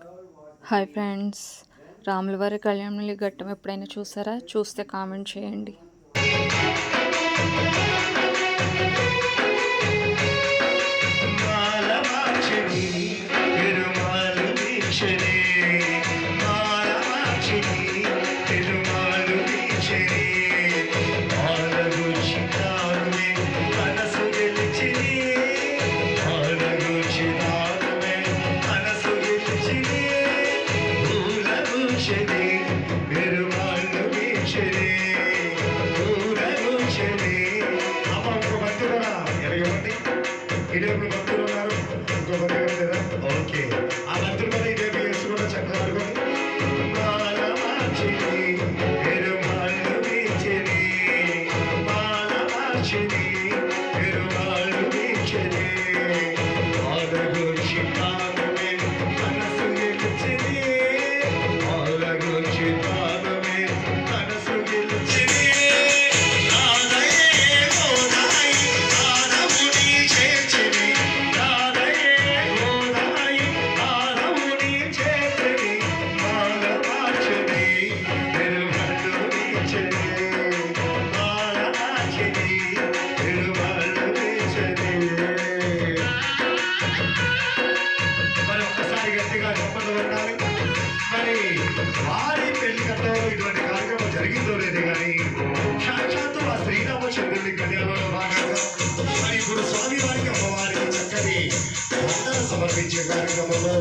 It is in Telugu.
హాయ్ ఫ్రెండ్స్, రాములవారి కళ్యాణంలో ఘట్టం ఎప్పుడైనా చూసారా? చూస్తే కామెంట్ చేయండి. ఇటువంటి భక్తులు ఉన్నారు, ఇంకో భక్తులు లేదా? ఓకే, ఆ భక్తులు కూడా ఇదే పేరు కూడా చక్కగా మరి వారి పెళ్లి కట్టడంలో ఇటువంటి కార్యక్రమం జరిగిందో లేదే కానీ సాక్షాత్తు ఆ శ్రీరామచంద్రుని కళ్యాణంలో భాగంగా మరి ఇప్పుడు స్వామి వారికి అమ్మవారికి చక్కని వందన సమర్పించే కార్యక్రమంలో